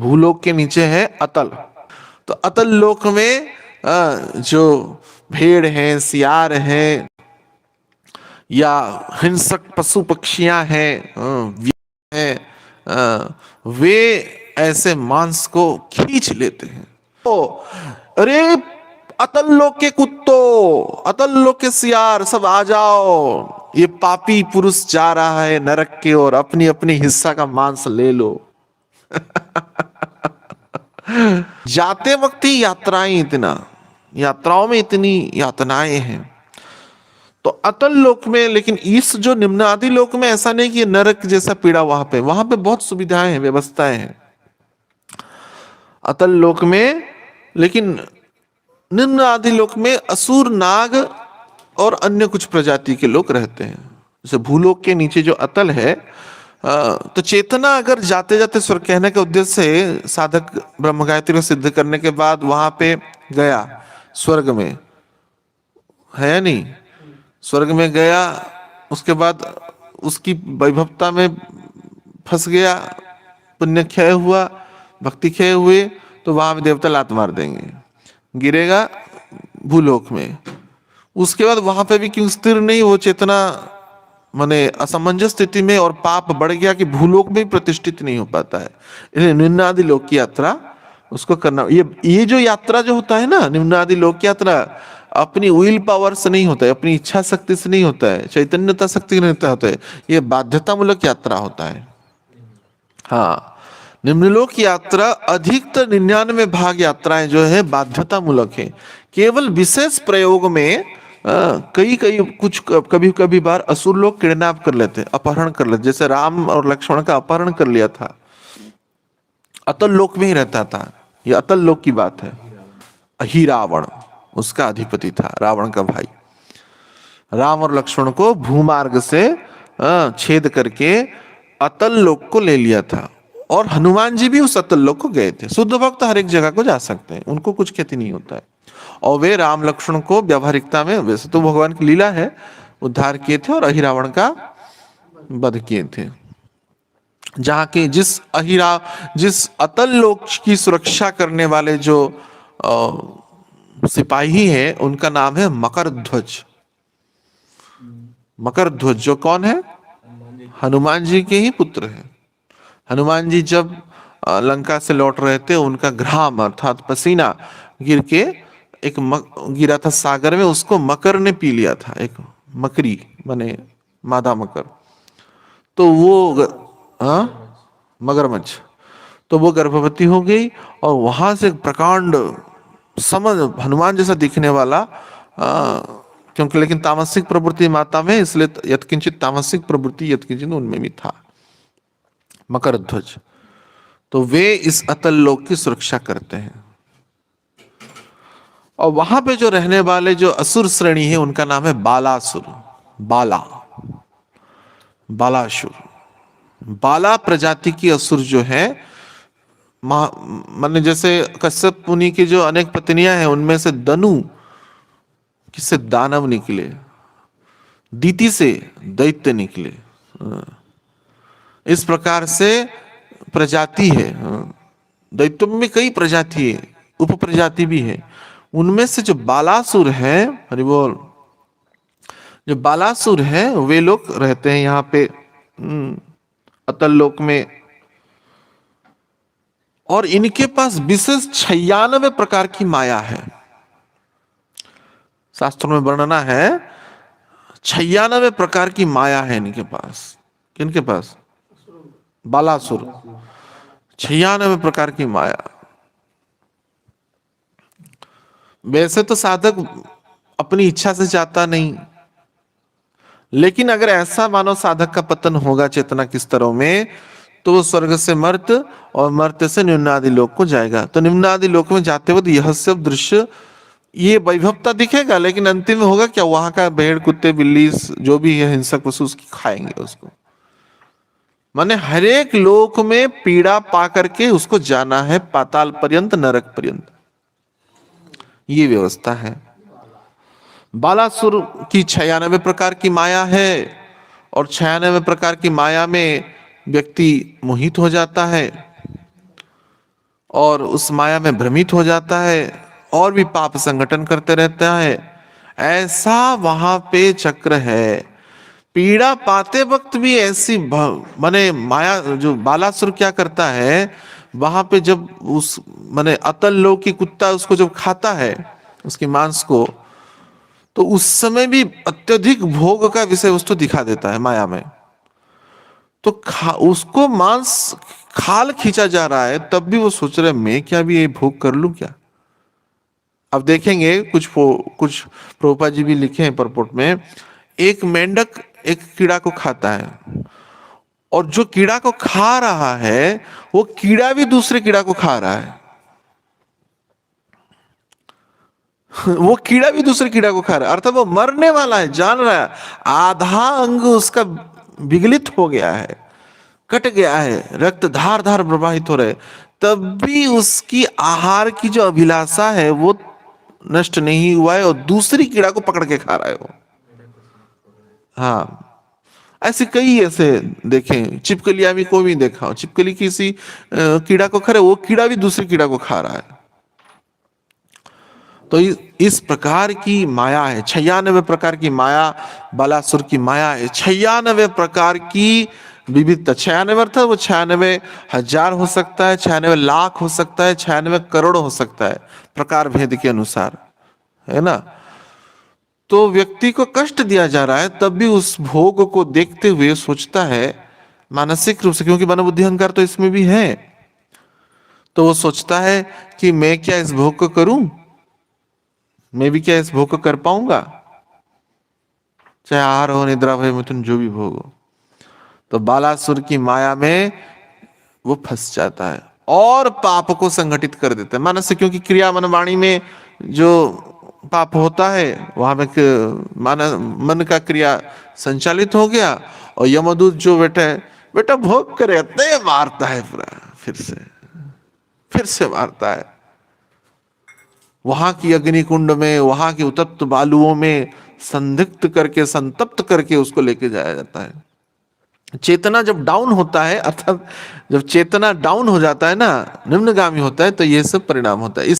भूलोक के नीचे है अतल। तो अतल लोक में जो भेड़ हैं, सियार हैं, या हिंसक पशु पक्षियां हैं, हैं, वे ऐसे मांस को खींच लेते हैं। तो अरे अतल लोक के कुत्तों, अतल लोक के सियार, सब आ जाओ, ये पापी पुरुष जा रहा है नरक की ओर, अपनी अपनी हिस्सा का मांस ले लो। जाते वक्त ही यात्राओं में इतनी यातनाएं हैं। तो अतल लोक में, लेकिन इस जो निम्न आदि लोक में ऐसा नहीं कि नरक जैसा पीड़ा, वहां पे बहुत सुविधाएं हैं, व्यवस्थाएं हैं अतल लोक में। लेकिन निम्न आदि लोक में असुर, नाग और अन्य कुछ प्रजाति के लोग रहते हैं। जैसे भूलोक के नीचे जो अतल है, तो चेतना अगर जाते जाते स्वर्ग, कहने के उद्देश्य से साधक ब्रह्म गायत्री को सिद्ध करने के बाद वहां पे गया, स्वर्ग में है या नहीं, स्वर्ग में गया, उसके बाद उसकी वैभवता में फंस गया, पुण्य क्षय हुआ, भक्ति क्षय हुए, तो वहां भी देवता लात मार देंगे, गिरेगा भूलोक में। उसके बाद वहां पे भी क्यों स्थिर नहीं, वो चेतना माने असमंजस स्थिति में, और पाप बढ़ गया कि भूलोक में प्रतिष्ठित नहीं हो पाता है। इसलिए निम्नादि लोक की यात्रा उसको करना। ये जो यात्रा जो होता है ना, निम्नादि लोक की यात्रा, अपनी विल पावर से नहीं होता है, अपनी इच्छा शक्ति से नहीं होता है, चैतन्यता शक्ति नहीं होता है, ये बाध्यतामूलक यात्रा होता है। हाँ, निम्नलोक यात्रा अधिकतर 99 भाग यात्राएं जो है बाध्यतामूलक है। केवल विशेष प्रयोग में कई कई कुछ कभी कभी बार असुर लोग किडनैप कर लेते, अपहरण कर लेते, जैसे राम और लक्ष्मण का अपहरण कर लिया था, अतल लोक में ही रहता था, ये अतल लोक की बात है। अहिरावण उसका अधिपति था, रावण का भाई। राम और लक्ष्मण को भूमार्ग से छेद करके अतल लोक को ले लिया था। और हनुमान जी भी उस अतल लोक को गए थे। शुद्ध भक्त हर एक जगह को जा सकते हैं, उनको कुछ क्षति नहीं होता है। और वे राम लक्ष्मण को व्यावहारिकता में, वैसे तो भगवान की लीला है, उद्धार किए थे और अहिरावण का वध किए थे। जहां के जिस अतल लोक की सुरक्षा करने वाले जो सिपाही है, उनका नाम है मकर ध्वज। मकर ध्वज जो कौन है? हनुमान जी के ही पुत्र है। हनुमान जी जब लंका से लौट रहे थे, उनका घ्राम अर्थात पसीना गिर के गिरा था सागर में, उसको मकर ने पी लिया था, एक मकरी माने मादा मकर। तो वो मगरमच्छ, तो वो गर्भवती हो गई, और वहां से प्रकांड समझ हनुमान जैसा दिखने वाला, क्योंकि लेकिन तामसिक प्रवृत्ति माता में, इसलिए यत्किंचित तामसिक प्रवृत्ति यत्किंचित उनमें भी था, मकर ध्वज। तो वे इस अतल लोक की सुरक्षा करते हैं। और वहां पे जो रहने वाले जो असुर श्रेणी है, उनका नाम है बालासुर। बालासुर, बाला प्रजाति की असुर जो है, माने जैसे कश्यप मुनि की जो अनेक पत्नियां हैं, उनमें से दनु किससे दानव निकले, दीति से दैत्य निकले। इस प्रकार से प्रजाति है। दैत्यों में कई प्रजाति है, उप प्रजाति भी है। उनमें से जो बालासुर है, हरि बोल, जो बालासुर है, वे लोग रहते हैं यहाँ पे अतल लोक में। और इनके पास विशेष 96 प्रकार की माया है। शास्त्रों में वर्णना है 96 प्रकार की माया है इनके पास। किनके पास? बालासुर, 96 प्रकार की माया। वैसे तो साधक अपनी इच्छा से चाहता नहीं, लेकिन अगर ऐसा मानो साधक का पतन होगा चेतना की स्तरों में, तो वो स्वर्ग से मर्त और मर्त से निम्नादि लोक को जाएगा। तो निम्नादि लोक में जाते वक्त यह सब दृश्य, ये वैभवता दिखेगा, लेकिन अंतिम में होगा क्या? वहां का भेड़, कुत्ते, बिल्ली, जो भी है हिंसक पशु, उसकी खाएंगे उसको। माने हर एक लोक में पीड़ा पा करके उसको जाना है पाताल पर्यंत, नरक पर्यंत। ये व्यवस्था है। बालासुर की 96 प्रकार की माया है, और 96 प्रकार की माया में व्यक्ति मोहित हो जाता है। और उस माया में भ्रमित हो जाता है और भी पाप संगठन करते रहता है। ऐसा वहां पे चक्र है। पीड़ा पाते वक्त भी ऐसी माने माया, जो बालासुर क्या करता है वहां पे, जब उस माने अतल लोक की कुत्ता उसको जब खाता है उसके मांस को, तो उस समय भी अत्यधिक भोग का विषय वस्तु दिखा देता है माया में। तो उसको मांस खाल खींचा जा रहा है, तब भी वो सोच रहे मैं क्या भी ये भोग कर लूं क्या। अब देखेंगे कुछ प्रभुपाद जी भी लिखे हैं परपोट में, एक मेंढक एक कीड़ा को खाता है, और जो कीड़ा को खा रहा है वो कीड़ा भी दूसरे कीड़ा को खा रहा है। वो कीड़ा भी दूसरे कीड़ा को खा रहा है, अर्थात वो मरने वाला है, जान रहा है, आधा अंग उसका विगलित हो गया है, कट गया है, रक्त धार धार प्रवाहित हो रहे, तब भी उसकी आहार की जो अभिलाषा है वो नष्ट नहीं हुआ है, और दूसरी कीड़ा को पकड़ के खा रहा है वो। हाँ, ऐसे कई ऐसे देखें, छिपकलियां भी कोई भी देखा हो, छिपकली किसी कीड़ा को खा रहा है, वो कीड़ा भी दूसरी कीड़ा को खा रहा है। तो इस प्रकार की माया है, 96 प्रकार की माया बालासुर की माया है। 96 प्रकार की विविधता, 96 अर्थात वो 96,000 हो सकता है, 96 लाख हो सकता है, 96 करोड़ हो सकता है, प्रकार भेद के अनुसार, है ना। तो व्यक्ति को कष्ट दिया जा रहा है, तब भी उस भोग को देखते हुए सोचता है मानसिक रूप से, क्योंकि मन बुद्धि अहंकार तो इसमें भी है, तो वो सोचता है कि मैं क्या इस भोग को करूं, मैं भी क्या इस भोग को कर पाऊंगा, चाहे आहार हो, निद्रा भय मिथुन, जो भी भोग हो। तो बालासुर की माया में वो फंस जाता है और पाप को संगठित कर देता है मानस से, क्योंकि क्रिया मन वाणी में जो पाप होता है वहां में मन का क्रिया संचालित हो गया, और यमदूत जो बेटा भोग करे, इतने मारता है पूरा, फिर से मारता है। वहां की अग्नि कुंड में, वहां की उत्तप्त बालुओं में संदिग्ध करके, संतप्त करके उसको लेके जाया जाता है। चेतना जब डाउन होता है, अर्थात जब चेतना डाउन हो जाता है ना, निम्नगामी होता है, तो ये सब परिणाम होता है।